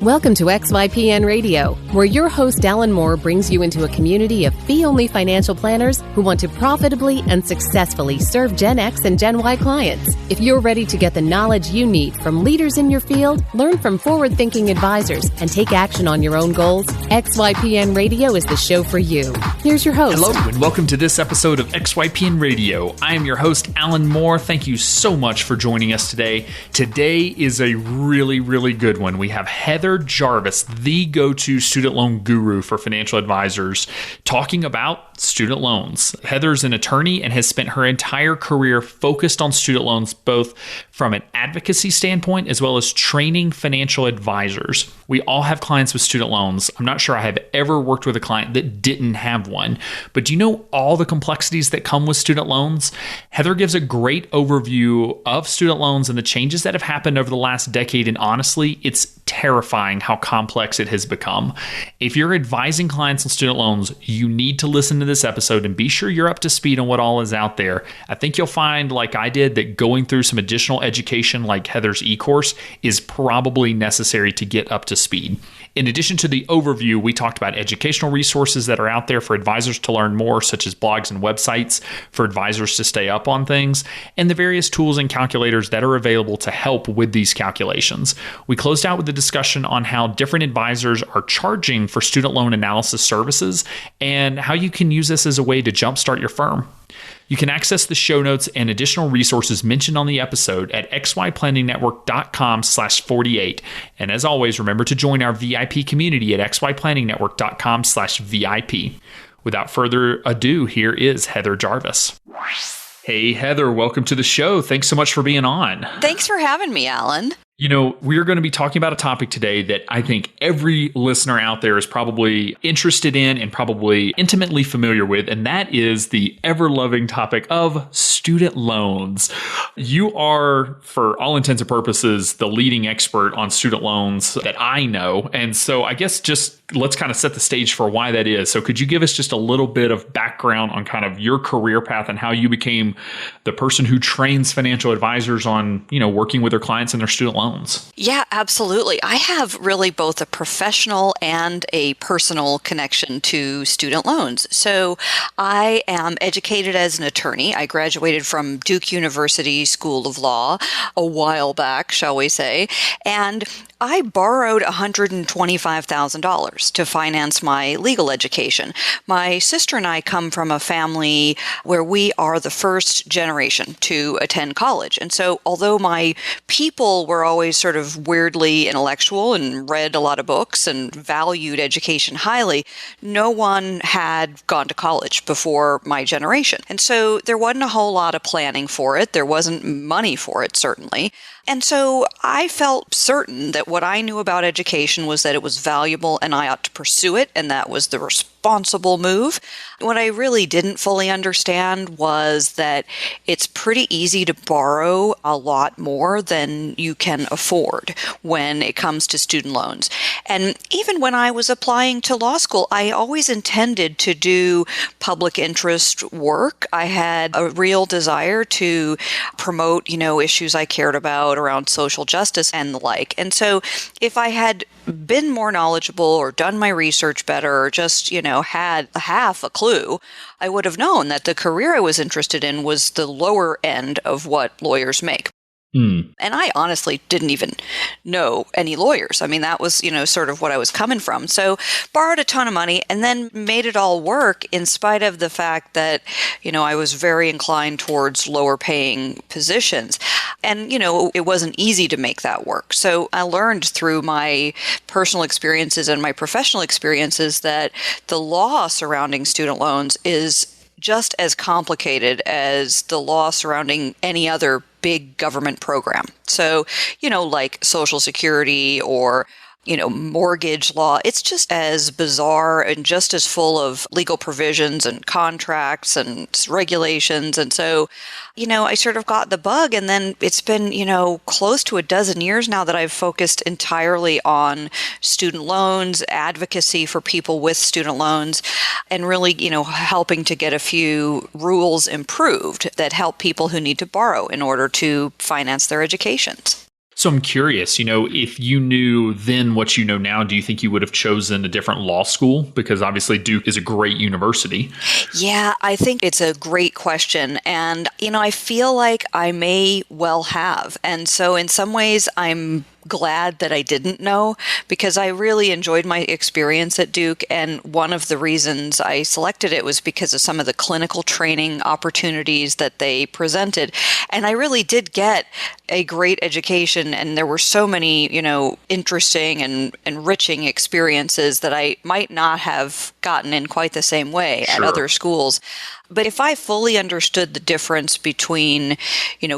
Welcome to XYPN Radio, where your host Alan Moore brings you into a community of fee-only financial planners who want to profitably and successfully serve Gen X and Gen Y clients. If you're ready to get the knowledge you need from leaders in your field, learn from forward-thinking advisors, and take action on your own goals, XYPN Radio is the show for you. Here's your host. Hello, and welcome to this episode of XYPN Radio. I am your host, Alan Moore. Thank you so much for joining us today. Today is a really good one. We have Heather Jarvis, the go-to student loan guru for financial advisors, talking about student loans. Heather's an attorney and has spent her entire career focused on student loans, both from an advocacy standpoint as well as training financial advisors. We all have clients with student loans. I'm not sure I have ever worked with a client that didn't have one. But do you know all the complexities that come with student loans? Heather gives a great overview of student loans and the changes that have happened over the last decade. And honestly, it's terrifying how complex it has become. If you're advising clients on student loans, you need to listen to this episode and be sure you're up to speed on what all is out there. I think you'll find, like I did, that going through some additional education like Heather's e-course is probably necessary to get up to speed. In addition to the overview, we talked about educational resources that are out there for advisors to learn more, such as blogs and websites for advisors to stay up on things, and the various tools and calculators that are available to help with these calculations. We closed out with a discussion on how different advisors are charging for student loan analysis services and how you can use this as a way to jumpstart your firm. You can access the show notes and additional resources mentioned on the episode at xyplanningnetwork.com/48. And as always, remember to join our VIP community at xyplanningnetwork.com/VIP. Without further ado, here is Heather Jarvis. Hey, Heather, welcome to the show. Thanks so much for being on. Thanks for having me, Alan. You know, we're going to be talking about a topic today that I think every listener out there is probably interested in and probably intimately familiar with, and that is the ever-loving topic of student loans. You are, for all intents and purposes, the leading expert on student loans that I know, and so I guess just let's kind of set the stage for why that is. So could you give us just a little bit of background on kind of your career path and how you became the person who trains financial advisors on, you know, working with their clients and their student loans? Yeah, absolutely. I have really both a professional and a personal connection to student loans. So I am educated as an attorney. I graduated from Duke University School of Law a while back, shall we say, and I borrowed $125,000 to finance my legal education. My sister and I come from a family where we are the first generation to attend college. And so although my people were always sort of weirdly intellectual and read a lot of books and valued education highly, no one had gone to college before my generation. And so there wasn't a whole lot of planning for it. There wasn't money for it, certainly. And so I felt certain that what I knew about education was that it was valuable and I ought to pursue it, and that was the responsible move. What I really didn't fully understand was that it's pretty easy to borrow a lot more than you can afford when it comes to student loans. And even when I was applying to law school, I always intended to do public interest work. I had a real desire to promote, issues I cared about around social justice and the like. And so if I had been more knowledgeable or done my research better or just, had half a clue, I would have known that the career I was interested in was the lower end of what lawyers make. And I honestly didn't even know any lawyers. I mean, that was, sort of what I was coming from. So borrowed a ton of money and then made it all work in spite of the fact that, I was very inclined towards lower paying positions. And, it wasn't easy to make that work. So I learned through my personal experiences and my professional experiences that the law surrounding student loans is just as complicated as the law surrounding any other big government program. So, like Social Security or, mortgage law, it's just as bizarre and just as full of legal provisions and contracts and regulations. And so, I sort of got the bug, and then it's been, close to a dozen years now that I've focused entirely on student loans, advocacy for people with student loans, and really, helping to get a few rules improved that help people who need to borrow in order to finance their educations. So I'm curious, if you knew then what you know now, do you think you would have chosen a different law school? Because obviously Duke is a great university. Yeah, I think it's a great question. And, I feel like I may well have. And so in some ways, I'm glad that I didn't know, because I really enjoyed my experience at Duke. And one of the reasons I selected it was because of some of the clinical training opportunities that they presented. And I really did get a great education. And there were so many, interesting and enriching experiences that I might not have gotten in quite the same way at other schools. But if I fully understood the difference between,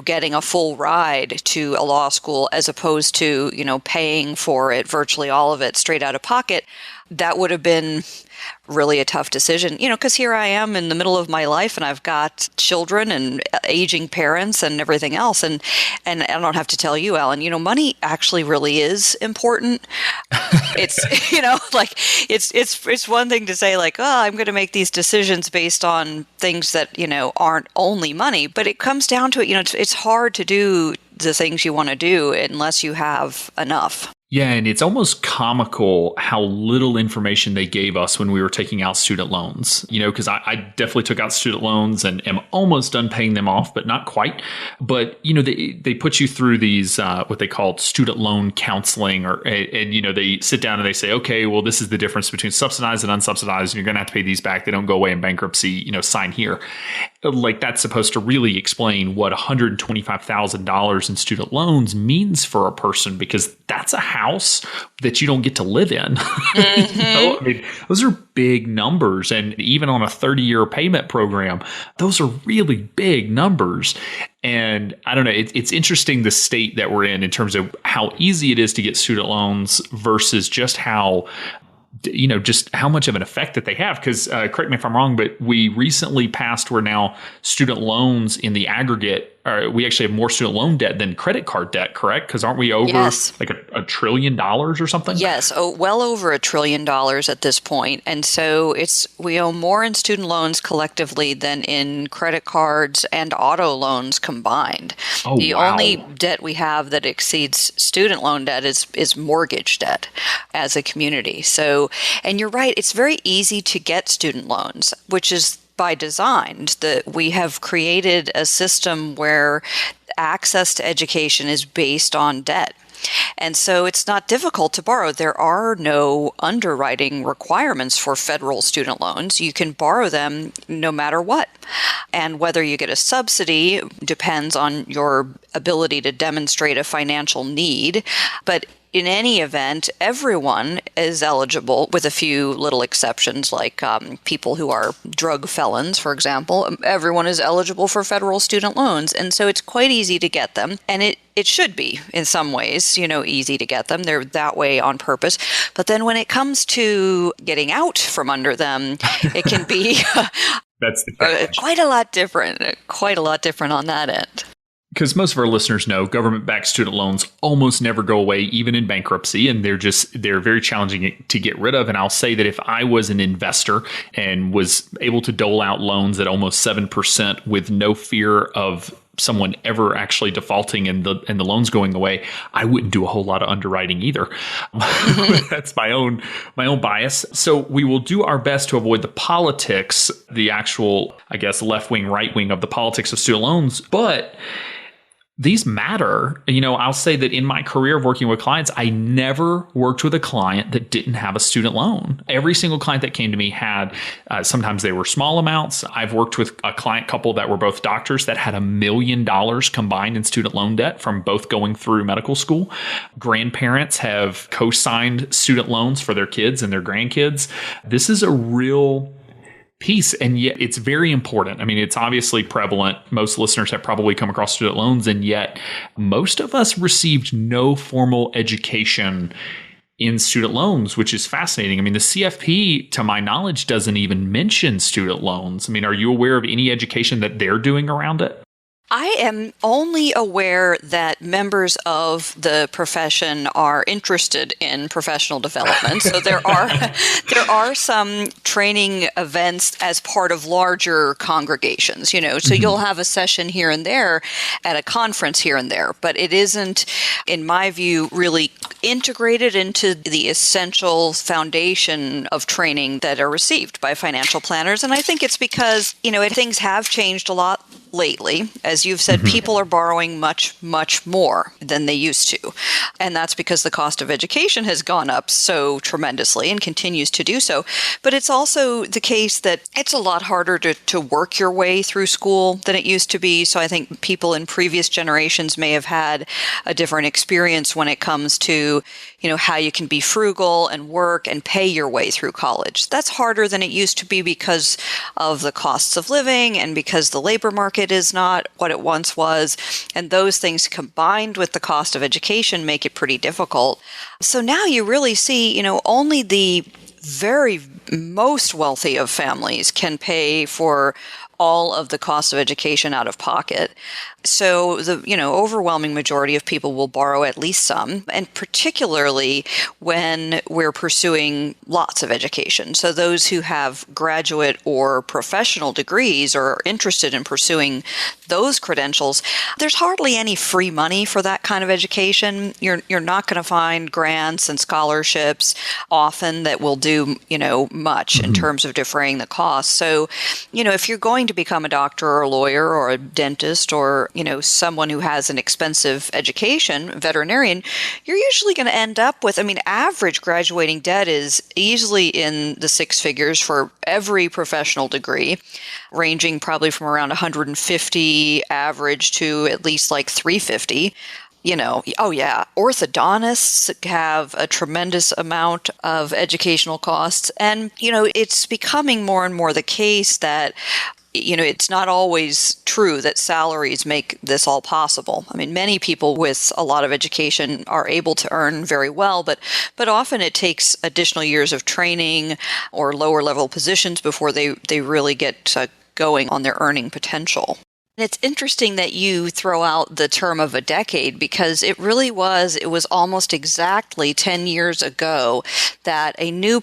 getting a full ride to a law school as opposed to, paying for it, virtually all of it straight out of pocket, that would have been really a tough decision, because here I am in the middle of my life and I've got children and aging parents and everything else. And I don't have to tell you, Alan, money actually really is important. It's, it's one thing to say like, oh, I'm going to make these decisions based on things that, aren't only money, but it comes down to it. It's hard to do the things you want to do unless you have enough. Yeah, and it's almost comical how little information they gave us when we were taking out student loans, because I definitely took out student loans and am almost done paying them off, but not quite. But, they put you through these, what they call student loan counseling, and they sit down and they say, okay, well, this is the difference between subsidized and unsubsidized, and you're going to have to pay these back. They don't go away in bankruptcy, sign here. Like that's supposed to really explain what $125,000 in student loans means for a person, because that's a house that you don't get to live in. Mm-hmm. Those are big numbers. And even on a 30-year payment program, those are really big numbers. And I don't know, it's interesting the state that we're in terms of how easy it is to get student loans versus just how much of an effect that they have. Because correct me if I'm wrong, but we recently passed where now student loans in the aggregate, we actually have more student loan debt than credit card debt, correct? Because aren't we over like $1 trillion or something? Yes, well over $1 trillion at this point. And so we owe more in student loans collectively than in credit cards and auto loans combined. The only debt we have that exceeds student loan debt is mortgage debt as a community. So, and you're right, it's very easy to get student loans, which is by design. That we have created a system where access to education is based on debt. And so it's not difficult to borrow. There are no underwriting requirements for federal student loans. You can borrow them no matter what. And whether you get a subsidy depends on your ability to demonstrate a financial need. But in any event, everyone is eligible, with a few little exceptions, like people who are drug felons, for example. Everyone is eligible for federal student loans. And so it's quite easy to get them. And it should be, in some ways, easy to get them. They're that way on purpose. But then when it comes to getting out from under them, it can be That's the quite a lot different on that end. Because most of our listeners know government-backed student loans almost never go away, even in bankruptcy, and they're very challenging to get rid of. And I'll say that if I was an investor and was able to dole out loans at almost 7% with no fear of someone ever actually defaulting and the loans going away, I wouldn't do a whole lot of underwriting either. That's my own bias. So we will do our best to avoid the politics, the actual, I guess, left wing, right wing of the politics of student loans, but these matter. I'll say that in my career of working with clients, I never worked with a client that didn't have a student loan. Every single client that came to me had, sometimes they were small amounts. I've worked with a client couple that were both doctors that had $1 million combined in student loan debt from both going through medical school. Grandparents have co-signed student loans for their kids and their grandkids. This is a real piece, and yet it's very important. I mean, it's obviously prevalent. Most listeners have probably come across student loans, and yet most of us received no formal education in student loans, which is fascinating. I mean, the CFP, to my knowledge, doesn't even mention student loans. I mean, are you aware of any education that they're doing around it? I am only aware that members of the profession are interested in professional development. So there are some training events as part of larger congregations, so you'll have a session here and there at a conference here and there, but it isn't, in my view, really integrated into the essential foundation of training that are received by financial planners. And I think it's because, things have changed a lot lately. As you've said, people are borrowing much, much more than they used to. And that's because the cost of education has gone up so tremendously and continues to do so. But it's also the case that it's a lot harder to work your way through school than it used to be. So I think people in previous generations may have had a different experience when it comes to, how you can be frugal and work and pay your way through college. That's harder than it used to be because of the costs of living and because the labor market is not what it once was. And those things combined with the cost of education make it pretty difficult. So now you really see, only the very most wealthy of families can pay for all of the cost of education out of pocket. So the overwhelming majority of people will borrow at least some, and particularly when we're pursuing lots of education. So those who have graduate or professional degrees or are interested in pursuing those credentials, there's hardly any free money for that kind of education. You're not going to find grants and scholarships often that will do much in terms of defraying the cost. So if you're going to become a doctor or a lawyer or a dentist or someone who has an expensive education, veterinarian, you're usually going to end up with, average graduating debt is easily in the six figures for every professional degree, ranging probably from around 150 average to at least like 350. Orthodontists have a tremendous amount of educational costs. And, it's becoming more and more the case that it's not always true that salaries make this all possible. Many people with a lot of education are able to earn very well, but often it takes additional years of training or lower level positions before they really get going on their earning potential. And it's interesting that you throw out the term of a decade because it was almost exactly 10 years ago that a new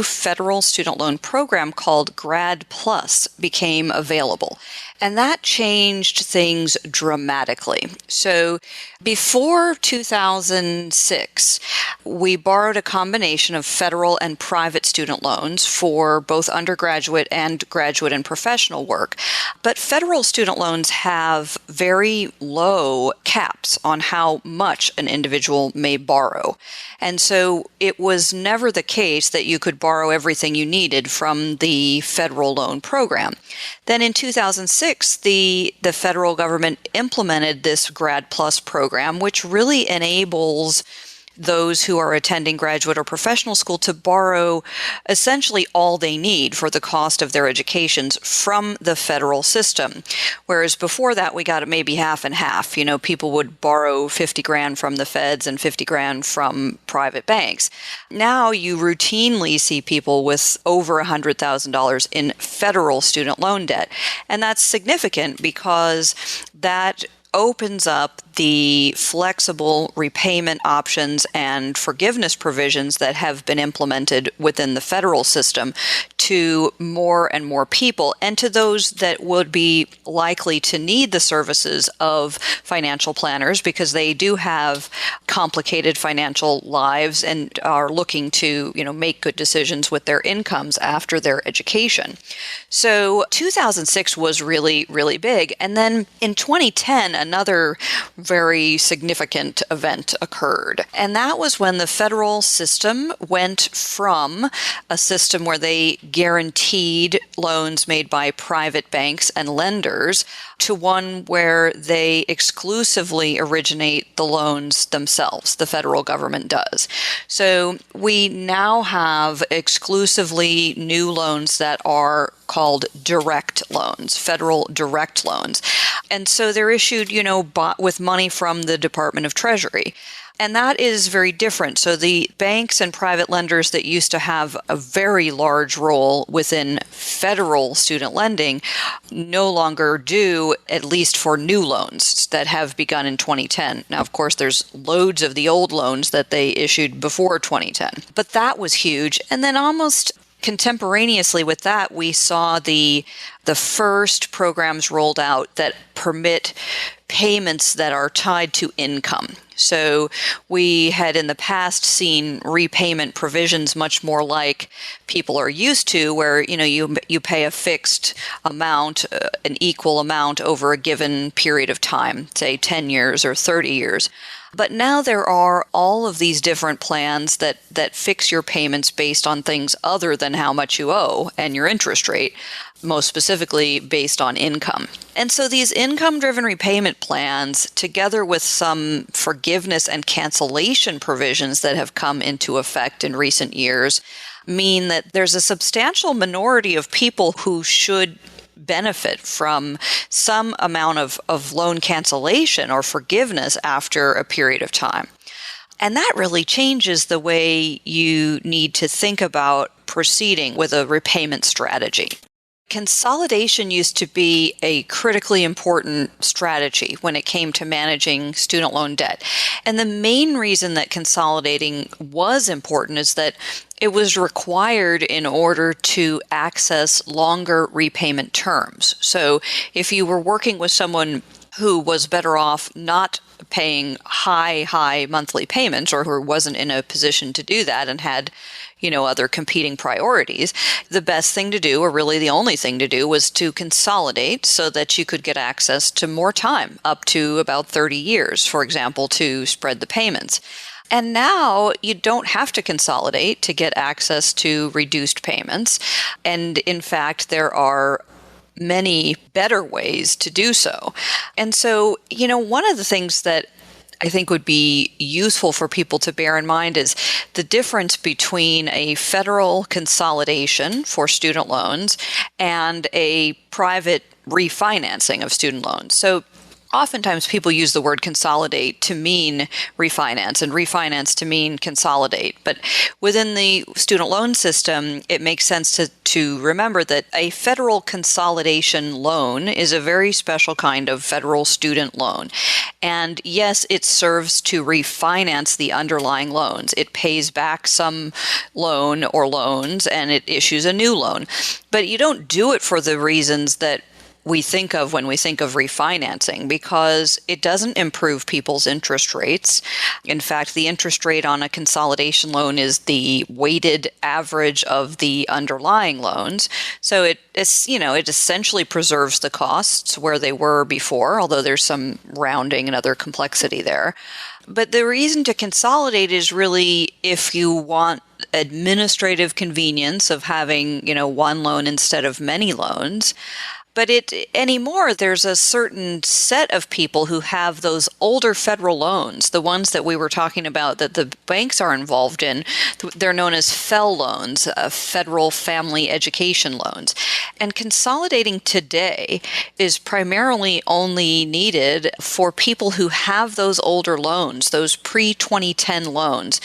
federal student loan program called Grad Plus became available. And that changed things dramatically. So before 2006, we borrowed a combination of federal and private student loans for both undergraduate and graduate and professional work. But federal student loans have very low caps on how much an individual may borrow. And so it was never the case that you could borrow everything you needed from the federal loan program. Then in 2006, the federal government implemented this Grad Plus program, which really enables those who are attending graduate or professional school to borrow essentially all they need for the cost of their educations from the federal system. Whereas before that, we got it maybe half and half. People would borrow 50 grand from the feds and 50 grand from private banks. Now you routinely see people with over $100,000 in federal student loan debt. And that's significant because that opens up the flexible repayment options and forgiveness provisions that have been implemented within the federal system to more and more people, and to those that would be likely to need the services of financial planners because they do have complicated financial lives and are looking to, make good decisions with their incomes after their education. So 2006 was really, really big. And then in 2010, another very significant event occurred. And that was when the federal system went from a system where they guaranteed loans made by private banks and lenders to one where they exclusively originate the loans themselves. The federal government does. So we now have exclusively new loans that are called direct loans, federal direct loans. And so they're issued, with money from the Department of Treasury. And that is very different. So the banks and private lenders that used to have a very large role within federal student lending no longer do, at least for new loans that have begun in 2010. Now, of course, there's loads of the old loans that they issued before 2010. But that was huge. And then almost contemporaneously with that, we saw the first programs rolled out that permit payments that are tied to income. So we had in the past seen repayment provisions much more like people are used to, where you pay a fixed amount, an equal amount over a given period of time, say 10 years or 30 years. But now there are all of these different plans that fix your payments based on things other than how much you owe and your interest rate, most specifically based on income. And so these income-driven repayment plans, together with some forgiveness and cancellation provisions that have come into effect in recent years, mean that there's a substantial minority of people who should benefit from some amount of loan cancellation or forgiveness after a period of time. And that really changes the way you need to think about proceeding with a repayment strategy. Consolidation used to be a critically important strategy when it came to managing student loan debt. And the main reason that consolidating was important is that it was required in order to access longer repayment terms. So if you were working with someone who was better off not paying high monthly payments, or who wasn't in a position to do that and had other competing priorities, the best thing to do, or really the only thing to do, was to consolidate so that you could get access to more time, up to about 30 years, for example, to spread the payments. And now you don't have to consolidate to get access to reduced payments. And in fact, there are many better ways to do so. And so, one of the things that I think would be useful for people to bear in mind is the difference between a federal consolidation for student loans and a private refinancing of student loans. So oftentimes people use the word consolidate to mean refinance and refinance to mean consolidate. But within the student loan system, it makes sense to remember that a federal consolidation loan is a very special kind of federal student loan. And yes, it serves to refinance the underlying loans. It pays back some loan or loans and it issues a new loan. But you don't do it for the reasons that we think of when we think of refinancing, because it doesn't improve people's interest rates. In fact, the interest rate on a consolidation loan is the weighted average of the underlying loans. So it essentially preserves the costs where they were before, although there's some rounding and other complexity there. But the reason to consolidate is really if you want administrative convenience of having, one loan instead of many loans. But anymore, there's a certain set of people who have those older federal loans, the ones that we were talking about that the banks are involved in. They're known as FFEL loans, Federal Family Education Loans. And consolidating today is primarily only needed for people who have those older loans, those pre-2010 loans,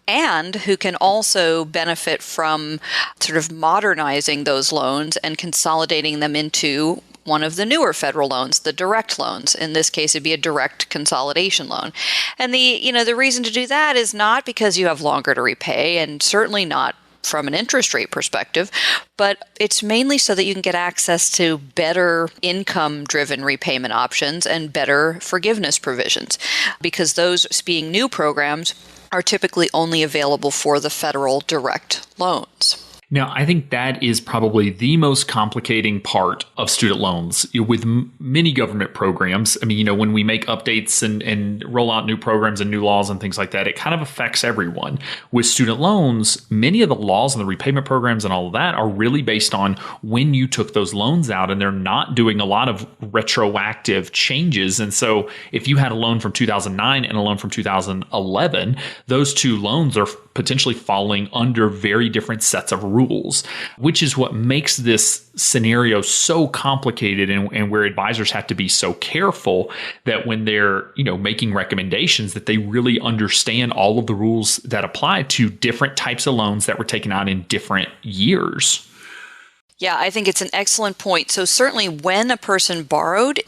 and who can also benefit from sort of modernizing those loans and consolidating them into one of the newer federal loans, the direct loans. In this case, it'd be a direct consolidation loan. And the reason to do that is not because you have longer to repay, and certainly not from an interest rate perspective, but it's mainly so that you can get access to better income-driven repayment options and better forgiveness provisions, because those being new programs are typically only available for the federal direct loans. Now, I think that is probably the most complicating part of student loans. With many government programs, when we make updates and roll out new programs and new laws and things like that, it kind of affects everyone. With student loans, many of the laws and the repayment programs and all of that are really based on when you took those loans out, and they're not doing a lot of retroactive changes. And so if you had a loan from 2009 and a loan from 2011, those two loans are potentially falling under very different sets of rules, which is what makes this scenario so complicated, and where advisors have to be so careful that when they're, making recommendations, that they really understand all of the rules that apply to different types of loans that were taken out in different years. Yeah, I think it's an excellent point. So certainly when a person borrowed,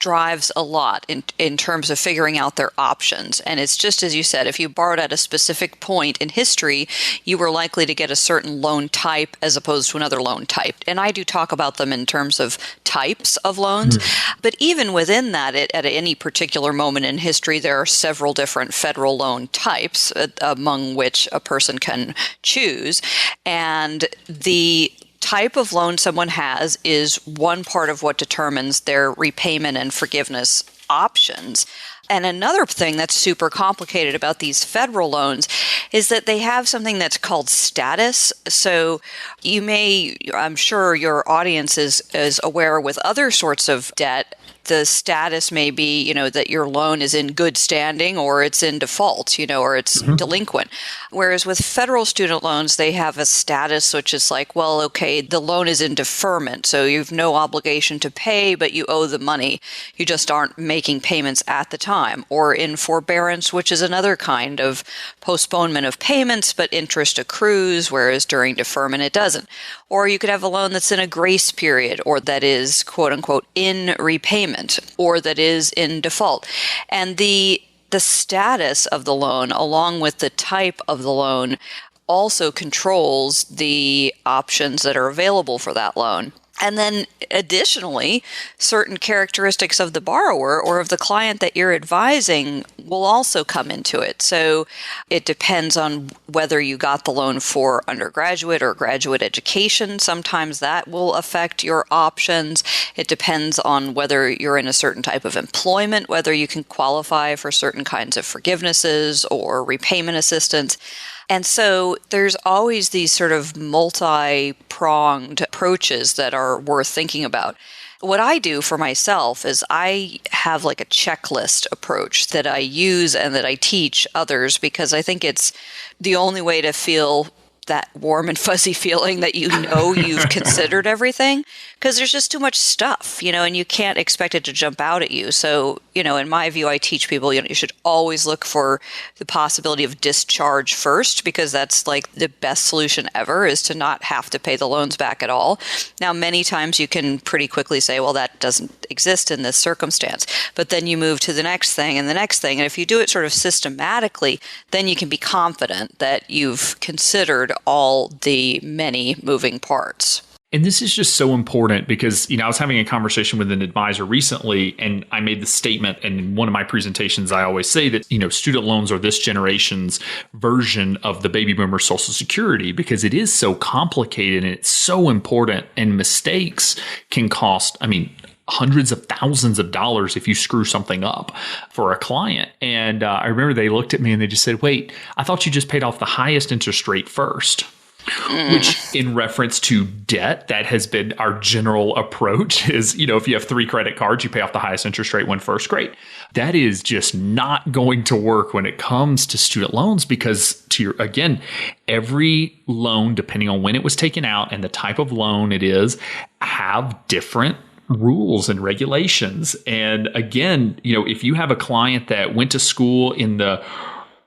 drives a lot in terms of figuring out their options. And it's just as you said, if you borrowed at a specific point in history, you were likely to get a certain loan type as opposed to another loan type. And I do talk about them in terms of types of loans. But even within that, at any particular moment in history, there are several different federal loan types among which a person can choose. And the type of loan someone has is one part of what determines their repayment and forgiveness options. And another thing that's super complicated about these federal loans is that they have something that's called status. So I'm sure your audience is aware with other sorts of debt, the status may be, that your loan is in good standing or it's in default, or it's delinquent. Whereas with federal student loans, they have a status which is like, well, okay, the loan is in deferment. So you have no obligation to pay, but you owe the money. You just aren't making payments at the time. Or in forbearance, which is another kind of postponement of payments, but interest accrues, whereas during deferment, it doesn't. Or you could have a loan that's in a grace period, or that is, quote unquote, in repayment, or that is in default. And the status of the loan, along with the type of the loan, also controls the options that are available for that loan. And then additionally, certain characteristics of the borrower or of the client that you're advising will also come into it. So it depends on whether you got the loan for undergraduate or graduate education. Sometimes that will affect your options. It depends on whether you're in a certain type of employment, whether you can qualify for certain kinds of forgivenesses or repayment assistance. And so there's always these sort of multi-pronged approaches that are worth thinking about. What I do for myself is I have like a checklist approach that I use and that I teach others, because I think it's the only way to feel that warm and fuzzy feeling that you've considered everything, because there's just too much stuff, and you can't expect it to jump out at you. So, in my view, I teach people, you should always look for the possibility of discharge first, because that's like the best solution ever, is to not have to pay the loans back at all. Now, many times you can pretty quickly say, well, that doesn't exist in this circumstance, but then you move to the next thing and the next thing. And if you do it sort of systematically, then you can be confident that you've considered all the many moving parts. And this is just so important because, I was having a conversation with an advisor recently, and I made the statement, and in one of my presentations, I always say that, student loans are this generation's version of the baby boomer Social Security, because it is so complicated and it's so important, and mistakes can cost, hundreds of thousands of dollars if you screw something up for a client. And I remember they looked at me and they just said, wait, I thought you just paid off the highest interest rate first. Which, in reference to debt, that has been our general approach is, if you have 3 credit cards, you pay off the highest interest rate one first. Great. That is just not going to work when it comes to student loans, because every loan, depending on when it was taken out and the type of loan it is, have different rules and regulations. And again, if you have a client that went to school in the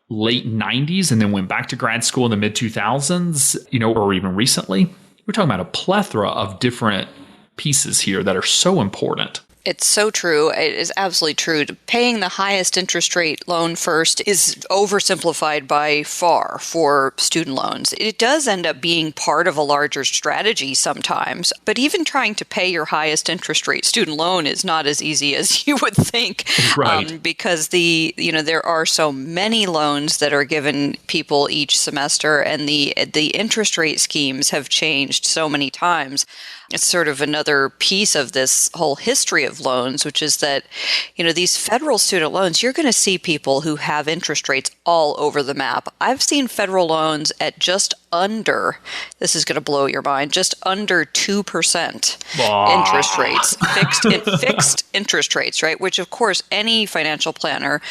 late 90s and then went back to grad school in the mid 2000s, or even recently, we're talking about a plethora of different pieces here that are so important. It's so true. It is absolutely true. Paying the highest interest rate loan first is oversimplified by far for student loans. It does end up being part of a larger strategy sometimes, but even trying to pay your highest interest rate student loan is not as easy as you would think, right? Because there are so many loans that are given people each semester, and the interest rate schemes have changed so many times. It's sort of another piece of this whole history of loans, which is that, these federal student loans, you're going to see people who have interest rates all over the map. I've seen federal loans at just under, this is going to blow your mind, just under 2% interest rates, fixed interest rates, right? Which, of course, any financial planner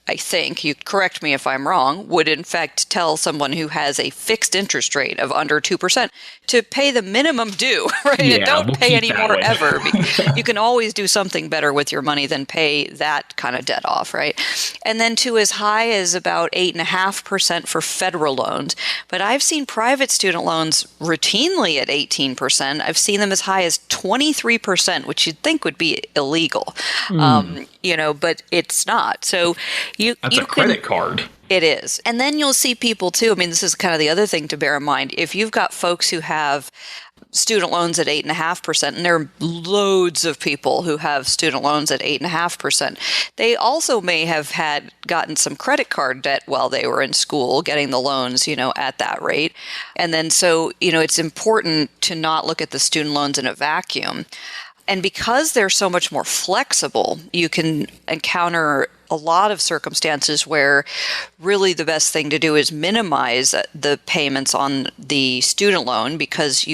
I think, you correct me if I'm wrong, would in fact tell someone who has a fixed interest rate of under 2% to pay the minimum due, right? Yeah, And don't we'll pay keep any that more way. ever. You can always do something better with your money than pay that kind of debt off, right? And then to as high as about 8.5% for federal loans. But I've seen private student loans routinely at 18%. I've seen them as high as 23%, which you'd think would be illegal. But it's not. So That's a credit card. It is. And then you'll see people too. I mean, this is kind of the other thing to bear in mind. If you've got folks who have student loans at 8.5%, and there are loads of people who have student loans at 8.5%, they also may have gotten some credit card debt while they were in school, getting the loans, at that rate. And then so, it's important to not look at the student loans in a vacuum. And because they're so much more flexible, you can encounter a lot of circumstances where really the best thing to do is minimize the payments on the student loan because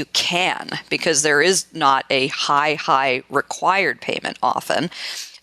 there is not a high required payment often,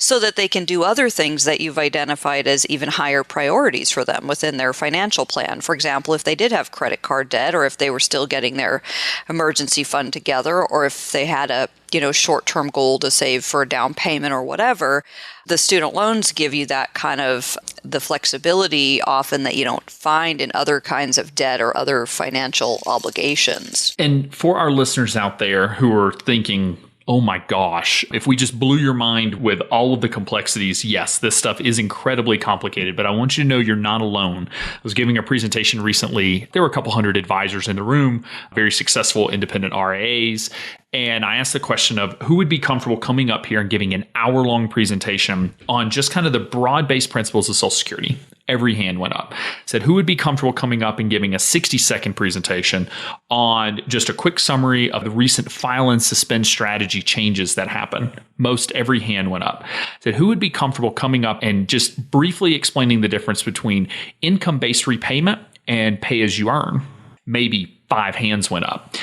so that they can do other things that you've identified as even higher priorities for them within their financial plan. For example, if they did have credit card debt, or if they were still getting their emergency fund together, or if they had a short-term goal to save for a down payment or whatever, the student loans give you that kind of the flexibility often that you don't find in other kinds of debt or other financial obligations. And for our listeners out there who are thinking, oh my gosh, if we just blew your mind with all of the complexities, yes, this stuff is incredibly complicated, but I want you to know you're not alone. I was giving a presentation recently. There were a couple hundred advisors in the room, very successful independent RIAs. And I asked the question of who would be comfortable coming up here and giving an hour-long presentation on just kind of the broad-based principles of Social Security. Every hand went up. Said, who would be comfortable coming up and giving a 60-second presentation on just a quick summary of the recent file and suspend strategy changes that happened? Most every hand went up. Said, who would be comfortable coming up and just briefly explaining the difference between income-based repayment and pay-as-you-earn? Maybe 5 hands went up.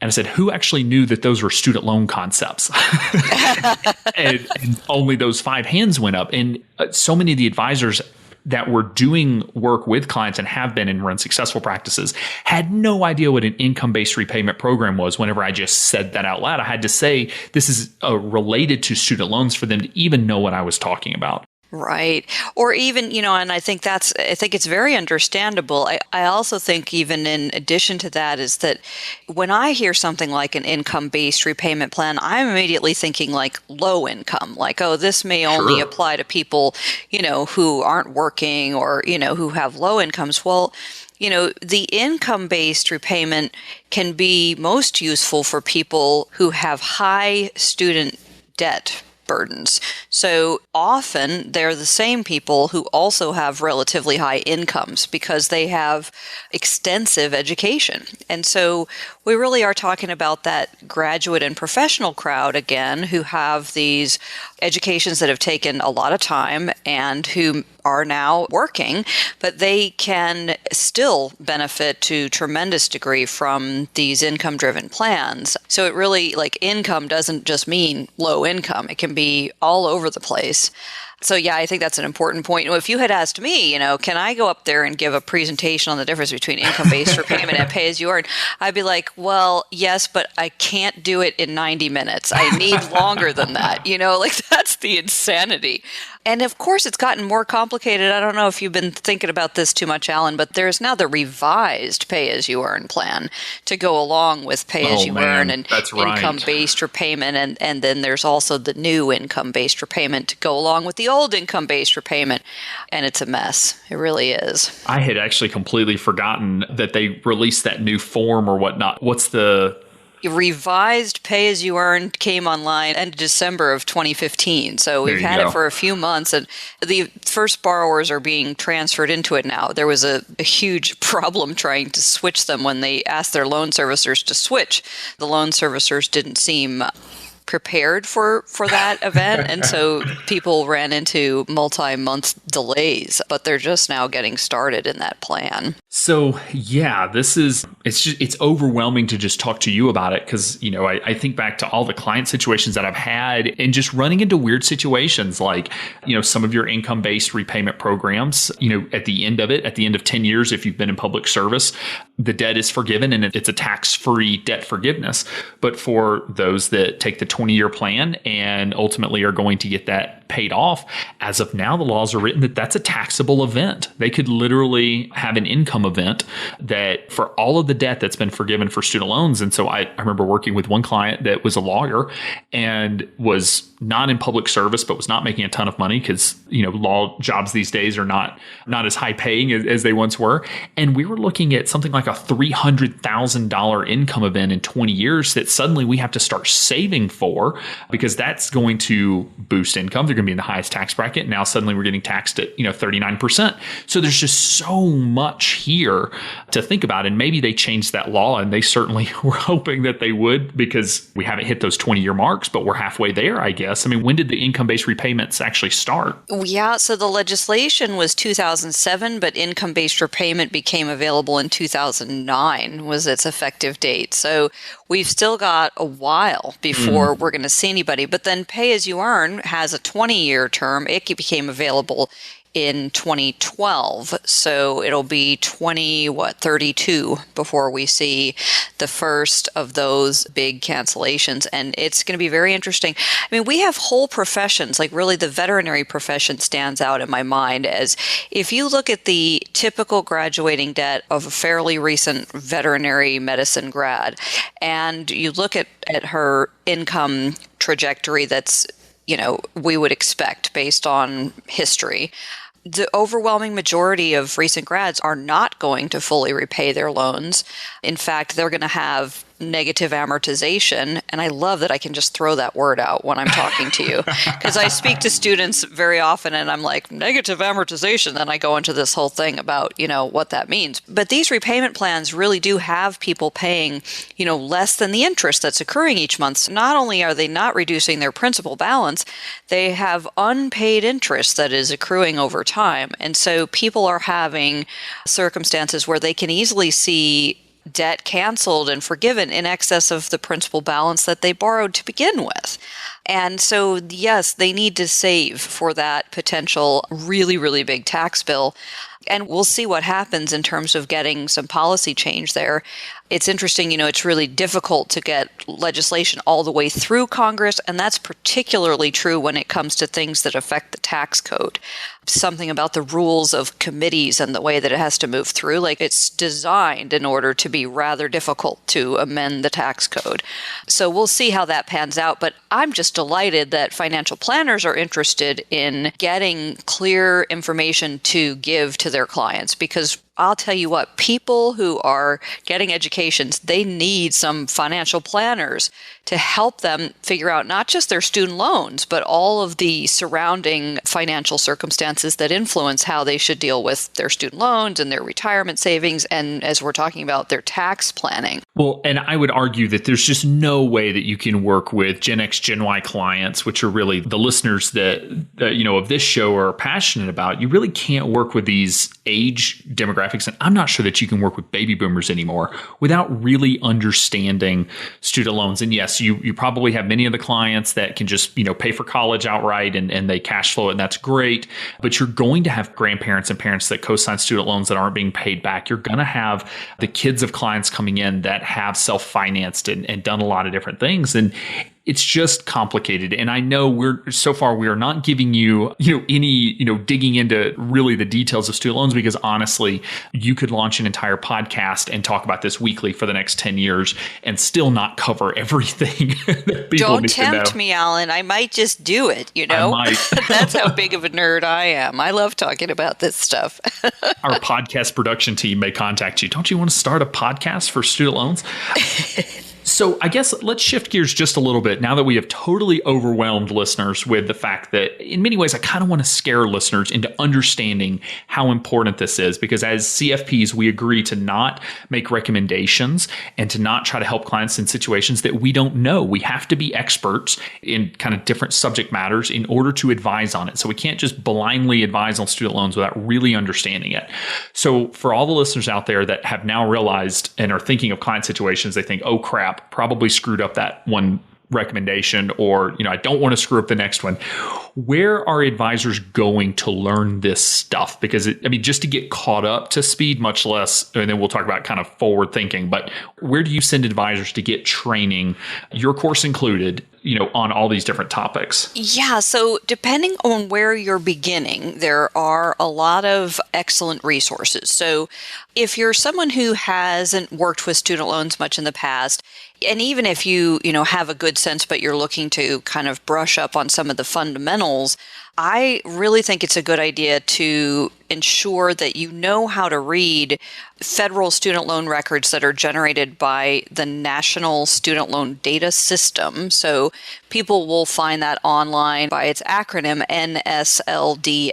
And I said, who actually knew that those were student loan concepts? and only those 5 hands went up. And so many of the advisors that were doing work with clients and have been and run successful practices had no idea what an income-based repayment program was. Whenever I just said that out loud, I had to say this is related to student loans for them to even know what I was talking about. Right. Or even, and I think it's very understandable. I also think even in addition to that is that when I hear something like an income-based repayment plan, I'm immediately thinking like low income, like, oh, this may only apply to people, who aren't working or, who have low incomes. Well, the income-based repayment can be most useful for people who have high student debt burdens. So often they're the same people who also have relatively high incomes because they have extensive education. And so we really are talking about that graduate and professional crowd again, who have these educations that have taken a lot of time and who are now working, but they can still benefit to tremendous degree from these income-driven plans. So it really, like, income doesn't just mean low income. It can be all over the place. So yeah, I think that's an important point. If you had asked me, can I go up there and give a presentation on the difference between income-based repayment and pay-as-you-earn? I'd be like, well, yes, but I can't do it in 90 minutes. I need longer than that. That's the insanity. And of course, it's gotten more complicated. I don't know if you've been thinking about this too much, Alan, but there's now the revised pay-as-you-earn plan to go along with pay-as-you-earn and income-based repayment. And then there's also the new income-based repayment to go along with the old income-based repayment. And it's a mess. It really is. I had actually completely forgotten that they released that new form or whatnot. What's the revised pay-as-you-earn came online in December of 2015. So we've had it for a few months, and the first borrowers are being transferred into it now. There was a huge problem trying to switch them when they asked their loan servicers to switch. The loan servicers didn't seem prepared for that event, and so people ran into multi-month delays, but they're just now getting started in that plan. So yeah, it's overwhelming to just talk to you about it because, I think back to all the client situations that I've had and just running into weird situations like, some of your income-based repayment programs, at the end of 10 years, if you've been in public service, the debt is forgiven and it's a tax-free debt forgiveness. But for those that take the 20-year plan and ultimately are going to get that paid off, as of now, the laws are written that that's a taxable event. They could literally have an income event that for all of the debt that's been forgiven for student loans. And so I remember working with one client that was a lawyer and was not in public service, but was not making a ton of money because, law jobs these days are not as high paying as they once were. And we were looking at something like a $300,000 income event in 20 years that suddenly we have to start saving for because that's going to boost income. They're going to be in the highest tax bracket. Now suddenly we're getting taxed at 39%. So there's just so much here to think about. And maybe they changed that law, and they certainly were hoping that they would because we haven't hit those 20-year marks, but we're halfway there, I guess. I mean, when did the income-based repayments actually start? Yeah, so the legislation was 2007, but income-based repayment became available in 2009 was its effective date. So we've still got a while before we're going to see anybody. But then pay as you earn has a 20-year term. It became available in 2012. So it'll be 32 before we see the first of those big cancellations. And it's going to be very interesting. I mean, we have whole professions, like really the veterinary profession stands out in my mind as if you look at the typical graduating debt of a fairly recent veterinary medicine grad, and you look at her income trajectory that's, we would expect based on history. The overwhelming majority of recent grads are not going to fully repay their loans. In fact, they're going to have negative amortization. And I love that I can just throw that word out when I'm talking to you because I speak to students very often and I'm like, negative amortization. Then I go into this whole thing about, what that means. But these repayment plans really do have people paying, less than the interest that's accruing each month. So not only are they not reducing their principal balance, they have unpaid interest that is accruing over time. And so people are having circumstances where they can easily see debt canceled and forgiven in excess of the principal balance that they borrowed to begin with. And so, yes, they need to save for that potential really, really big tax bill. And we'll see what happens in terms of getting some policy change there. It's interesting, it's really difficult to get legislation all the way through Congress, and that's particularly true when it comes to things that affect the tax code. Something about the rules of committees and the way that it has to move through, like it's designed in order to be rather difficult to amend the tax code. So we'll see how that pans out, but I'm just delighted that financial planners are interested in getting clear information to give to their clients because I'll tell you what, people who are getting educations, they need some financial planners to help them figure out not just their student loans, but all of the surrounding financial circumstances that influence how they should deal with their student loans and their retirement savings. And as we're talking about, their tax planning. Well, and I would argue that there's just no way that you can work with Gen X, Gen Y clients, which are really the listeners that of this show are passionate about. You really can't work with these age demographics. And I'm not sure that you can work with baby boomers anymore without really understanding student loans. And yes, you probably have many of the clients that can just, pay for college outright and they cash flow it, and that's great. But you're going to have grandparents and parents that co-sign student loans that aren't being paid back. You're going to have the kids of clients coming in that have self-financed and done a lot of different things. And it's just complicated. And I know we are not giving you, any, digging into really the details of student loans, because honestly, you could launch an entire podcast and talk about this weekly for the next 10 years and still not cover everything that people Don't need to know. tempt me, Alan. I might just do it, I might. That's how big of a nerd I am. I love talking about this stuff. Our podcast production team may contact you. Don't you want to start a podcast for student loans? So I guess let's shift gears just a little bit now that we have totally overwhelmed listeners with the fact that in many ways I kind of want to scare listeners into understanding how important this is, because as CFPs, we agree to not make recommendations and to not try to help clients in situations that we don't know. We have to be experts in kind of different subject matters in order to advise on it. So we can't just blindly advise on student loans without really understanding it. So for all the listeners out there that have now realized and are thinking of client situations, they think, oh crap, probably screwed up that one recommendation, or, I don't want to screw up the next one. Where are advisors going to learn this stuff? Because just to get caught up to speed, much less, and then we'll talk about kind of forward thinking, but where do you send advisors to get training, your course included, on all these different topics? Yeah. So depending on where you're beginning, there are a lot of excellent resources. So if you're someone who hasn't worked with student loans much in the past, and even if you have a good sense, but you're looking to kind of brush up on some of the fundamentals, I really think it's a good idea to ensure that you know how to read federal student loan records that are generated by the National Student Loan Data System. So people will find that online by its acronym nslds.ed.gov.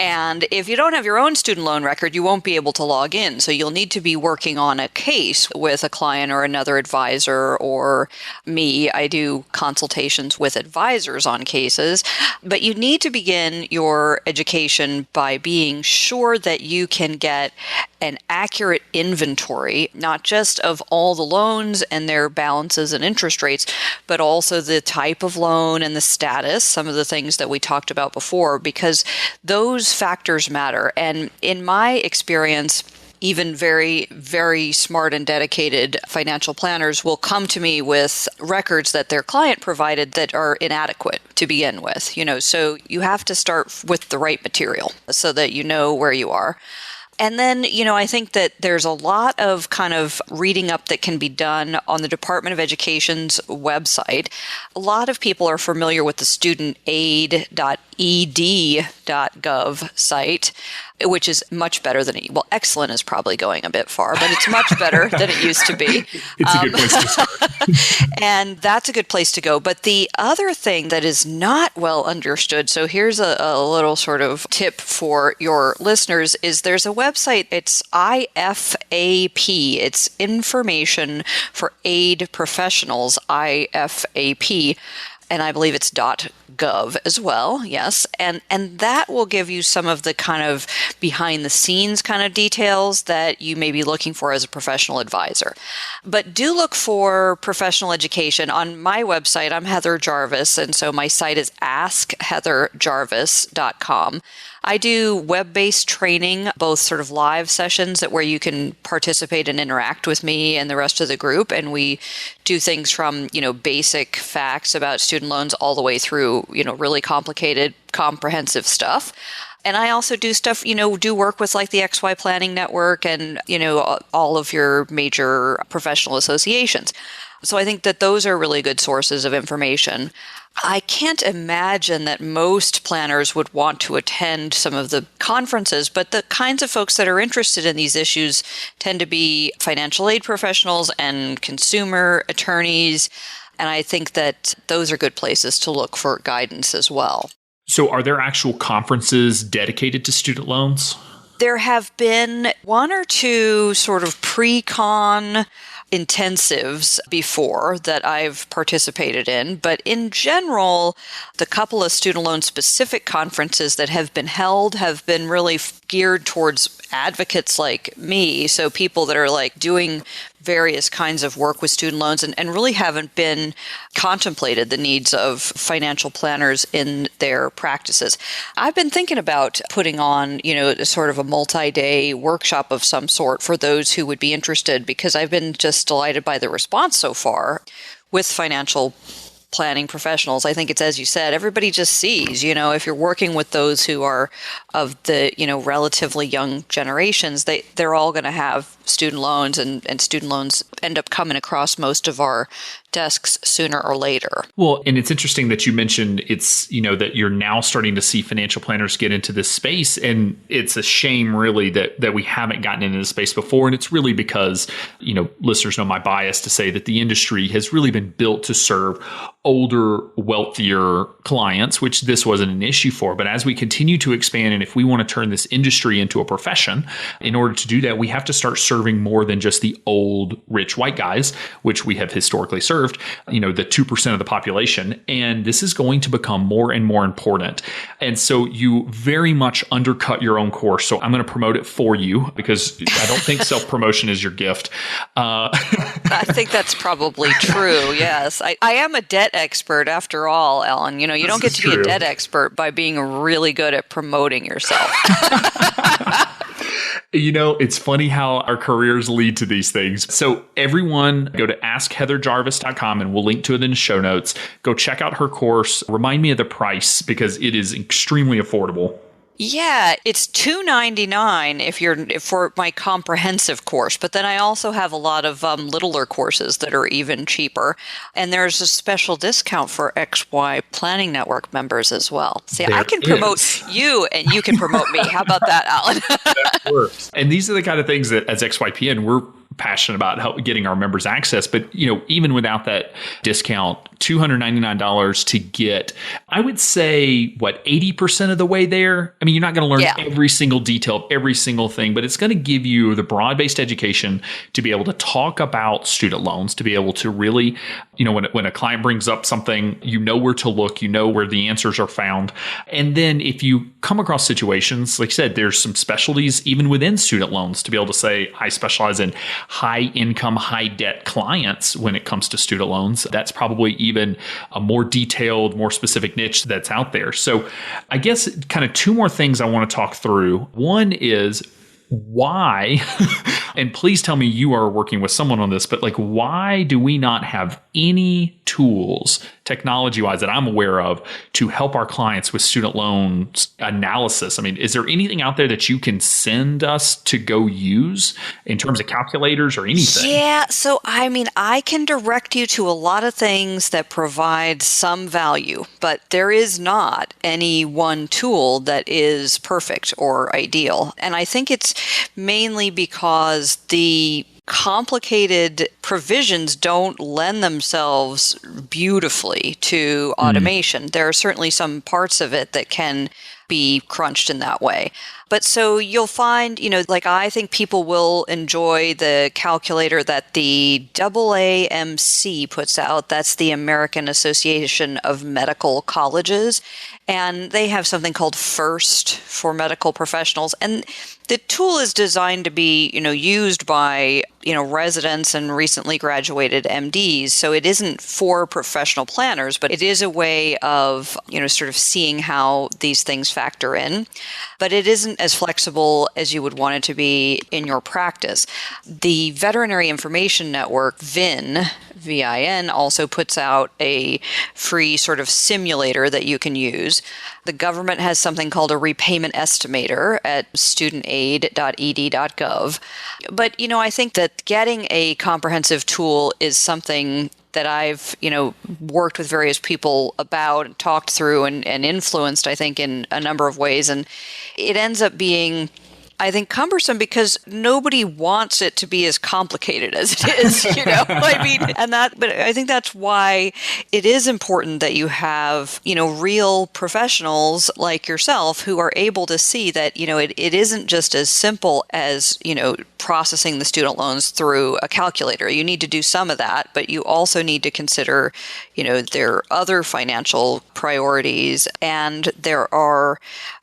And if you don't have your own student loan record, you won't be able to log in. So you'll need to be working on a case with a client or another advisor, or me. I do consultations with advisors on cases. But you need to begin your education by being sure that you can get an accurate inventory, not just of all the loans and their balances and interest rates, but also the type of loan and the status, some of the things that we talked about before, because those factors matter. And in my experience, even very, very smart and dedicated financial planners will come to me with records that their client provided that are inadequate to begin with. So you have to start with the right material so that you know where you are. And then, I think that there's a lot of kind of reading up that can be done on the Department of Education's website. A lot of people are familiar with the studentaid.ed.gov site, which is much better than excellent is probably going a bit far, but it's much better than it used to be. It's a good place to start. And that's a good place to go. But the other thing that is not well understood, so here's a little sort of tip for your listeners, is there's a website, it's IFAP, it's Information for Aid Professionals, IFAP. And I believe it's .gov as well, yes. And that will give you some of the kind of behind the scenes kind of details that you may be looking for as a professional advisor. But do look for professional education. On my website, I'm Heather Jarvis, and so my site is askheatherjarvis.com. I do web-based training, both sort of live sessions where you can participate and interact with me and the rest of the group. And we do things from, basic facts about student loans all the way through, really complicated, comprehensive stuff. And I also do stuff, do work with like the XY Planning Network and, all of your major professional associations. So I think that those are really good sources of information. I can't imagine that most planners would want to attend some of the conferences, but the kinds of folks that are interested in these issues tend to be financial aid professionals and consumer attorneys. And I think that those are good places to look for guidance as well. So are there actual conferences dedicated to student loans? There have been one or two sort of pre-con intensives before that I've participated in, but in general, the couple of student loan specific conferences that have been held have been really geared towards advocates like me, so people that are like doing various kinds of work with student loans and really haven't been contemplated the needs of financial planners in their practices. I've been thinking about putting on, sort of a multi-day workshop of some sort for those who would be interested, because I've been just delighted by the response so far with financial planning professionals. I think it's, as you said, everybody just sees, if you're working with those who are of the, relatively young generations, they're all going to have student loans, and student loans end up coming across most of our desks sooner or later. Well, and it's interesting that you mentioned it's, that you're now starting to see financial planners get into this space. And it's a shame really that we haven't gotten into this space before. And it's really because, listeners know my bias to say that the industry has really been built to serve older, wealthier clients, which this wasn't an issue for. But as we continue to expand, and if we want to turn this industry into a profession, in order to do that, we have to start serving more than just the old, rich white guys, which we have historically served, the 2% of the population. And this is going to become more and more important. And so you very much undercut your own course. So I'm going to promote it for you because I don't think self-promotion is your gift. I think that's probably true. Yes. I am a debt expert after all, Ellen. You don't get to be a debt expert by being really good at promoting yourself. It's funny how our careers lead to these things. So everyone go to askheatherjarvis.com and we'll link to it in the show notes. Go check out her course. Remind me of the price because it is extremely affordable. Yeah, it's $299 for my comprehensive course, but then I also have a lot of littler courses that are even cheaper, and there's a special discount for XY Planning Network members as well. See, I can promote you, and you can promote me. How about that, Alan? That works. And these are the kind of things that as XYPN we're passionate about getting our members access. But, even without that discount, $299 to get, I would say, 80% of the way there. I mean, you're not going to learn every single detail of every single thing, but it's going to give you the broad-based education to be able to talk about student loans, to be able to really, when a client brings up something, where to look, where the answers are found. And then if you come across situations, like I said, there's some specialties even within student loans to be able to say, I specialize in high income, high debt clients when it comes to student loans. That's probably even a more detailed, more specific niche that's out there. So I guess kind of two more things I want to talk through. One is why, and please tell me you are working with someone on this, but why do we not have any tools, technology-wise, that I'm aware of to help our clients with student loans analysis? I mean, is there anything out there that you can send us to go use in terms of calculators or anything? Yeah, so I can direct you to a lot of things that provide some value, but there is not any one tool that is perfect or ideal. And I think it's mainly because the complicated provisions don't lend themselves beautifully to automation. There are certainly some parts of it that can be crunched in that way. But so you'll find, I think people will enjoy the calculator that the AAMC puts out. That's the American Association of Medical Colleges. And they have something called FIRST for medical professionals. And the tool is designed to be, used by, residents and recently graduated MDs. So it isn't for professional planners, but it is a way of, sort of seeing how these things factor in. But it isn't as flexible as you would want it to be in your practice. The Veterinary Information Network, VIN, VIN, also puts out a free sort of simulator that you can use. The government has something called a repayment estimator at studentaid.ed.gov. But, I think that getting a comprehensive tool is something that I've, worked with various people about and talked through and influenced, I think, in a number of ways. And it ends up being, I think, cumbersome because nobody wants it to be as complicated as it is, but I think that's why it is important that you have, real professionals like yourself who are able to see that, it isn't just as simple as, processing the student loans through a calculator. You need to do some of that, but you also need to consider, their other financial priorities. And there are,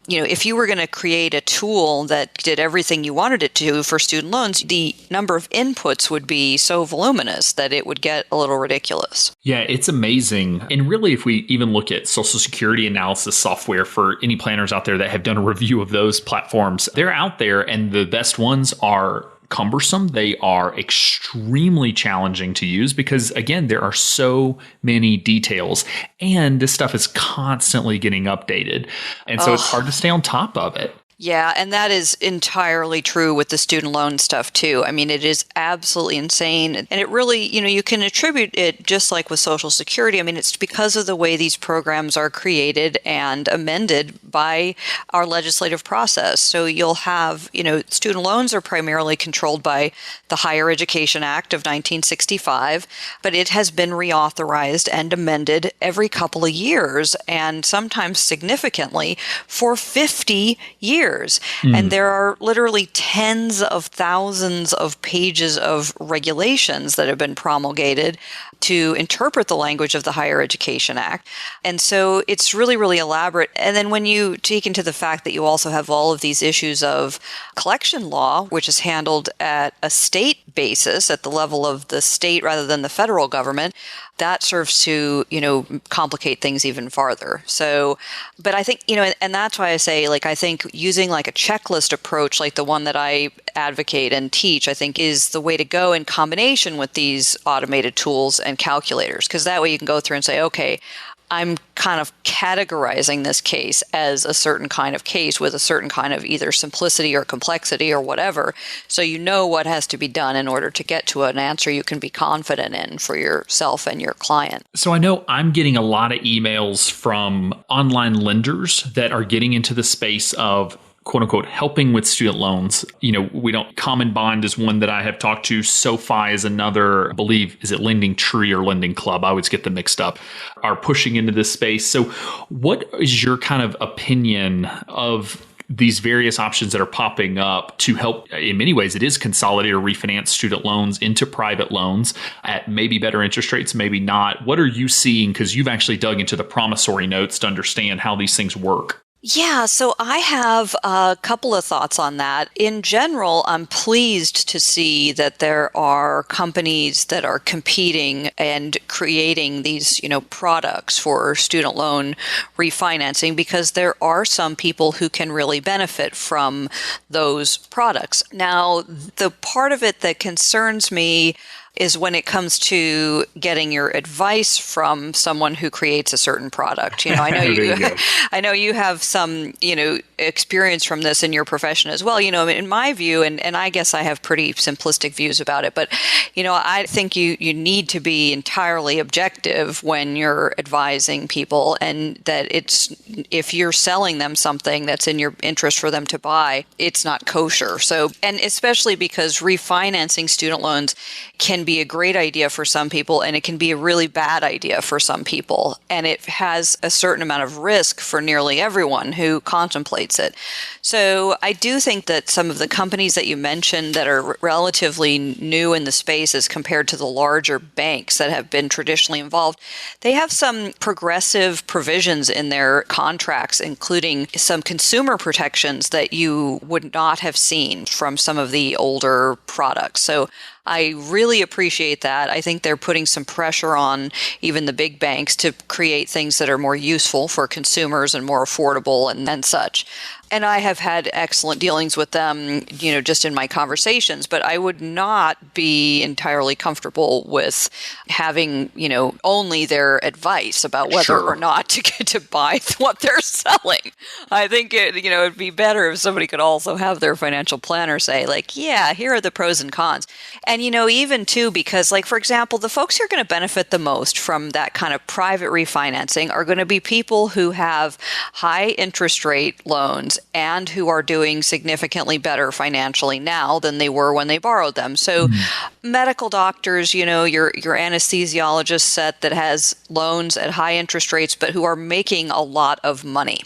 if you were going to create a tool that did everything you wanted it to for student loans, the number of inputs would be so voluminous that it would get a little ridiculous. Yeah, it's amazing. And really, if we even look at Social Security analysis software for any planners out there that have done a review of those platforms, they're out there, and the best ones are cumbersome. They are extremely challenging to use because, again, there are so many details and this stuff is constantly getting updated. And so it's hard to stay on top of it. Yeah, and that is entirely true with the student loan stuff too. I mean, it is absolutely insane. And it really, you can attribute it just like with Social Security. I mean, it's because of the way these programs are created and amended by our legislative process. So you'll have, student loans are primarily controlled by the Higher Education Act of 1965, but it has been reauthorized and amended every couple of years, and sometimes significantly for 50 years. And there are literally tens of thousands of pages of regulations that have been promulgated to interpret the language of the Higher Education Act. And so it's really, really elaborate. And then when you take into the fact that you also have all of these issues of collection law, which is handled at a state basis, at the level of the state rather than the federal government, that serves to, complicate things even farther. So, but I think, and that's why I say, I think using a checklist approach, like the one that I advocate and teach, I think is the way to go in combination with these automated tools and calculators, because that way you can go through and say, okay, I'm kind of categorizing this case as a certain kind of case with a certain kind of either simplicity or complexity or whatever. So you know what has to be done in order to get to an answer you can be confident in for yourself and your client. So I know I'm getting a lot of emails from online lenders that are getting into the space of quote unquote, helping with student loans. Common Bond is one that I have talked to. SoFi is another, I believe, is it Lending Tree or Lending Club? I always get them mixed up, are pushing into this space. So what is your kind of opinion of these various options that are popping up to help? In many ways, it is consolidate or refinance student loans into private loans at maybe better interest rates, maybe not. What are you seeing? Because you've actually dug into the promissory notes to understand how these things work. Yeah, so I have a couple of thoughts on that. In general, I'm pleased to see that there are companies that are competing and creating these, products for student loan refinancing, because there are some people who can really benefit from those products. Now, the part of it that concerns me is when it comes to getting your advice from someone who creates a certain product. I know I know you have some, experience from this in your profession as well. In my view, and I guess I have pretty simplistic views about it, but, I think you need to be entirely objective when you're advising people, and that if you're selling them something that's in your interest for them to buy, it's not kosher. So, and especially because refinancing student loans can be a great idea for some people, and it can be a really bad idea for some people. And it has a certain amount of risk for nearly everyone who contemplates it. So I do think that some of the companies that you mentioned that are relatively new in the space as compared to the larger banks that have been traditionally involved, they have some progressive provisions in their contracts, including some consumer protections that you would not have seen from some of the older products. So I really appreciate that. I think they're putting some pressure on even the big banks to create things that are more useful for consumers and more affordable and such. And I have had excellent dealings with them, just in my conversations, but I would not be entirely comfortable with having, only their advice about whether or not to buy what they're selling. I think it'd be better if somebody could also have their financial planner say, yeah, here are the pros and cons. And, even too, because for example, the folks who are going to benefit the most from that kind of private refinancing are going to be people who have high interest rate loans and who are doing significantly better financially now than they were when they borrowed them. So medical doctors, your anesthesiologist set that has loans at high interest rates, but who are making a lot of money.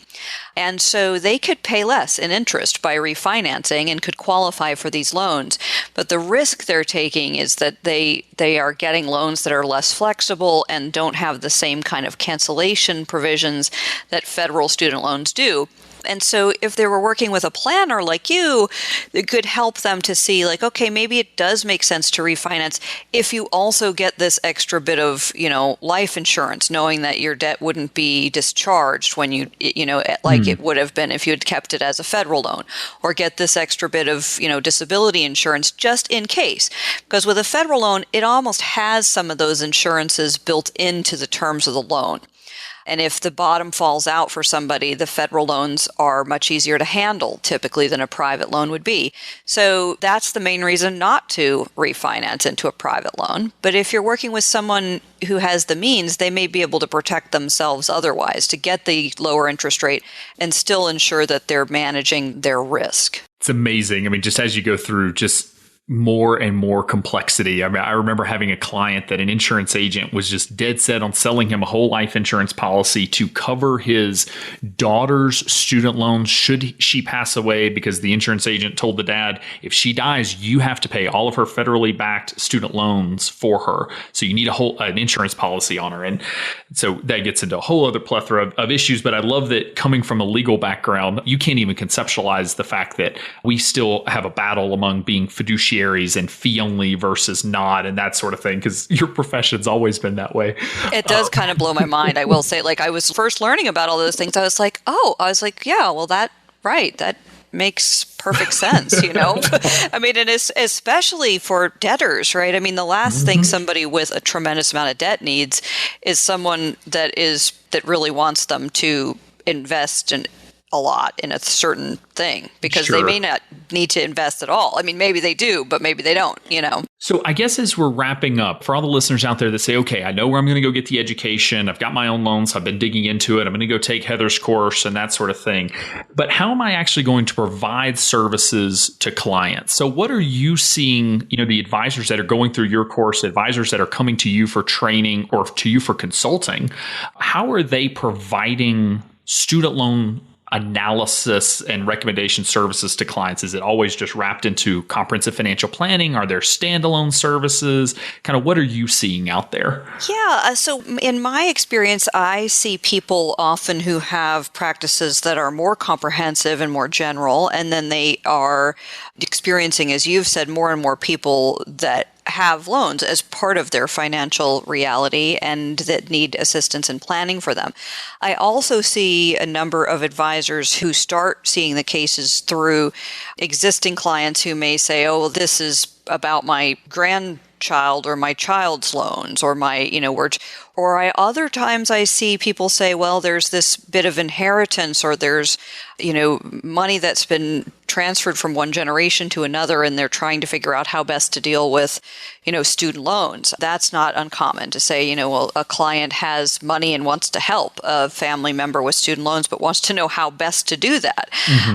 And so they could pay less in interest by refinancing and could qualify for these loans. But the risk they're taking is that they are getting loans that are less flexible and don't have the same kind of cancellation provisions that federal student loans do. And so if they were working with a planner like you, it could help them to see like, okay, maybe it does make sense to refinance if you also get this extra bit of, life insurance, knowing that your debt wouldn't be discharged when it would have been if you had kept it as a federal loan, or get this extra bit of, disability insurance just in case. Because with a federal loan, it almost has some of those insurances built into the terms of the loan. And if the bottom falls out for somebody, the federal loans are much easier to handle typically than a private loan would be. So that's the main reason not to refinance into a private loan. But if you're working with someone who has the means, they may be able to protect themselves otherwise to get the lower interest rate and still ensure that they're managing their risk. It's amazing. I mean, just as you go through, just more and more complexity. I mean, I remember having a client that an insurance agent was just dead set on selling him a whole life insurance policy to cover his daughter's student loans should she pass away, because the insurance agent told the dad, if she dies, you have to pay all of her federally backed student loans for her. So you need an insurance policy on her. And so that gets into a whole other plethora of issues. But I love that coming from a legal background, you can't even conceptualize the fact that we still have a battle among being fiduciaries and fee only versus not, and that sort of thing, because your profession's always been that way. It does kind of blow my mind. I will say, like, I was first learning about all those things. I was like, yeah, well, that makes perfect sense, I mean, and especially for debtors, right? I mean, the last thing somebody with a tremendous amount of debt needs is someone that really wants them to invest in a lot in a certain thing, because they may not need to invest at all. I mean, maybe they do, but maybe they don't, So I guess as we're wrapping up, for all the listeners out there that say, okay, I know where I'm going to go get the education. I've got my own loans. I've been digging into it. I'm going to go take Heather's course and that sort of thing. But how am I actually going to provide services to clients? So what are you seeing, the advisors that are going through your course, advisors that are coming to you for training or to you for consulting, how are they providing student loan analysis and recommendation services to clients? Is it always just wrapped into comprehensive financial planning? Are there standalone services? Kind of what are you seeing out there? Yeah. So in my experience, I see people often who have practices that are more comprehensive and more general, and then they are experiencing, as you've said, more and more people that have loans as part of their financial reality and that need assistance in planning for them. I also see a number of advisors who start seeing the cases through existing clients who may say, oh, well, this is about my grandchild or my child's loans or my, other times I see people say, well, there's this bit of inheritance, or there's, money that's been transferred from one generation to another, and they're trying to figure out how best to deal with, student loans. That's not uncommon to say, well, a client has money and wants to help a family member with student loans, but wants to know how best to do that,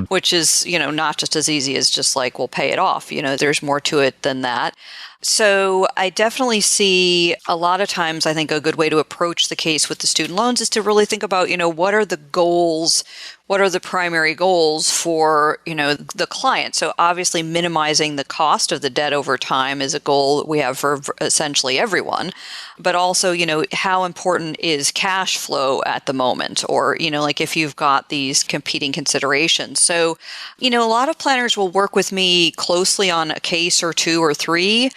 which is, not just as easy as just like, well, pay it off. There's more to it than that. So I definitely see a lot of times, I think a good way to approach the case with the student loans is to really think about, what are the goals? What are the primary goals for, the client? So obviously minimizing the cost of the debt over time is a goal that we have for essentially everyone. But also, how important is cash flow at the moment? Or, like if you've got these competing considerations. So, a lot of planners will work with me closely on a case or two or three,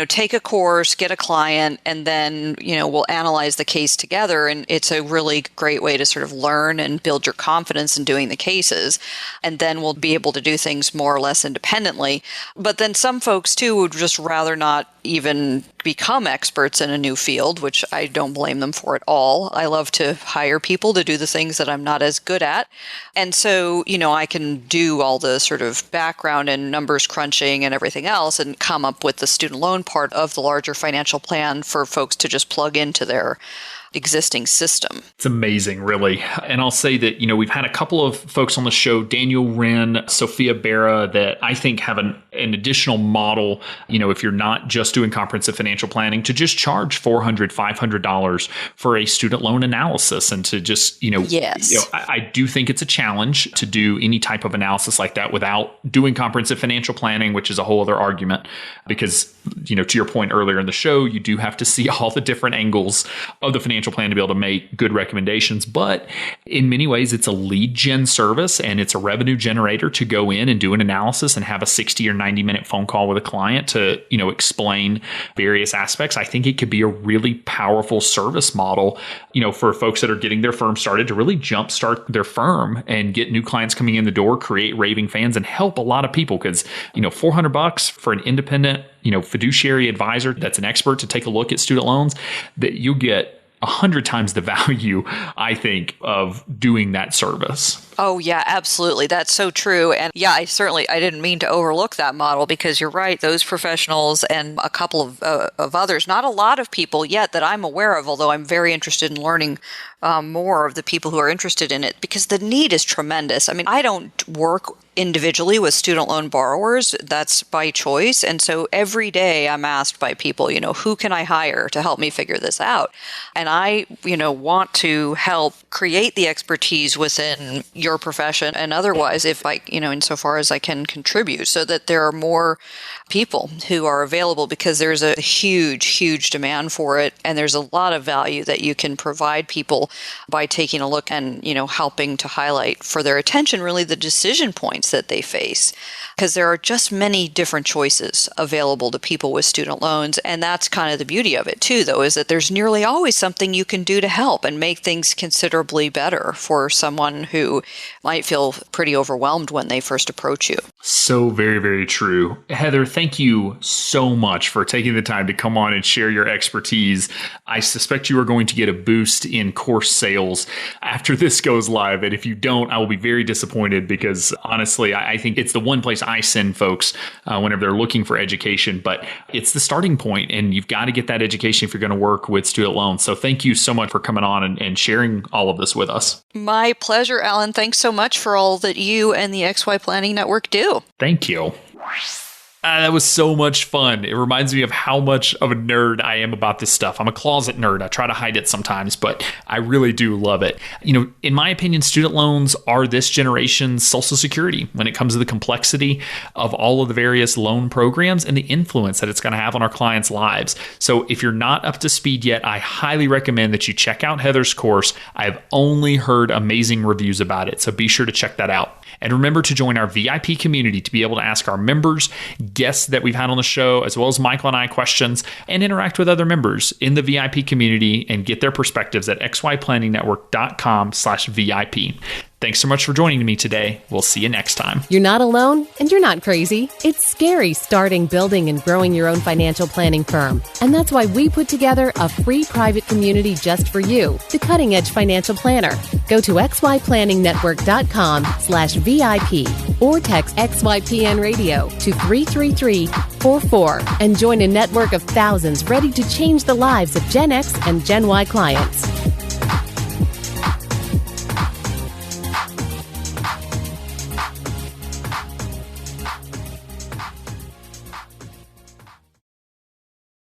take a course, get a client, and then, we'll analyze the case together. And it's a really great way to sort of learn and build your confidence in doing the cases. And then we'll be able to do things more or less independently. But then some folks too would just rather not even become experts in a new field, which I don't blame them for at all. I love to hire people to do the things that I'm not as good at. And so, I can do all the sort of background and numbers crunching and everything else and come up with the student loan part of the larger financial plan for folks to just plug into their existing system. It's amazing, really. And I'll say that, we've had a couple of folks on the show, Daniel Wren, Sophia Berra, that I think have an additional model, if you're not just doing comprehensive financial planning, to just charge $400, $500 for a student loan analysis. And to just, yes. I do think it's a challenge to do any type of analysis like that without doing comprehensive financial planning, which is a whole other argument. Because, to your point earlier in the show, you do have to see all the different angles of the financial financial plan to be able to make good recommendations. But in many ways, it's a lead gen service and it's a revenue generator to go in and do an analysis and have a 60 or 90 minute phone call with a client to, explain various aspects. I think it could be a really powerful service model, for folks that are getting their firm started to really jumpstart their firm and get new clients coming in the door, create raving fans, and help a lot of people. Because, $400 for an independent, fiduciary advisor that's an expert to take a look at student loans, that you get 100 times the value, I think, of doing that service. Oh, yeah, absolutely. That's so true. And yeah, I didn't mean to overlook that model, because you're right. Those professionals and a couple of others, not a lot of people yet that I'm aware of, although I'm very interested in learning more of the people who are interested in it, because the need is tremendous. I mean, I don't work individually with student loan borrowers. That's by choice. And so every day I'm asked by people, who can I hire to help me figure this out? And I, want to help create the expertise within your profession and otherwise, if I, insofar as I can contribute, so that there are more people who are available, because there's a huge, huge demand for it. And there's a lot of value that you can provide people by taking a look and, helping to highlight for their attention really the decision points that they face. Because there are just many different choices available to people with student loans. And that's kind of the beauty of it too, though, is that there's nearly always something you can do to help and make things considerably better for someone who might feel pretty overwhelmed when they first approach you. So very, very true. Heather, thank you so much for taking the time to come on and share your expertise. I suspect you are going to get a boost in course sales after this goes live. And if you don't, I will be very disappointed, because honestly, I think it's the one place I send folks whenever they're looking for education. But it's the starting point, and you've got to get that education if you're going to work with student loans. So thank you so much for coming on and sharing all of this with us. My pleasure, Alan. Thanks so much for all that you and the XY Planning Network do. Thank you. That was so much fun. It reminds me of how much of a nerd I am about this stuff. I'm a closet nerd. I try to hide it sometimes, but I really do love it. In my opinion, student loans are this generation's Social Security when it comes to the complexity of all of the various loan programs and the influence that it's going to have on our clients' lives. So if you're not up to speed yet, I highly recommend that you check out Heather's course. I've only heard amazing reviews about it, so be sure to check that out. And remember to join our VIP community to be able to ask our members, guests that we've had on the show, as well as Michael and I questions, and interact with other members in the VIP community and get their perspectives at xyplanningnetwork.com/VIP. Thanks so much for joining me today. We'll see you next time. You're not alone, and you're not crazy. It's scary starting, building, and growing your own financial planning firm. And that's why we put together a free private community just for you, the Cutting Edge Financial Planner. Go to xyplanningnetwork.com/VIP or text XYPN Radio to 33344 and join a network of thousands ready to change the lives of Gen X and Gen Y clients.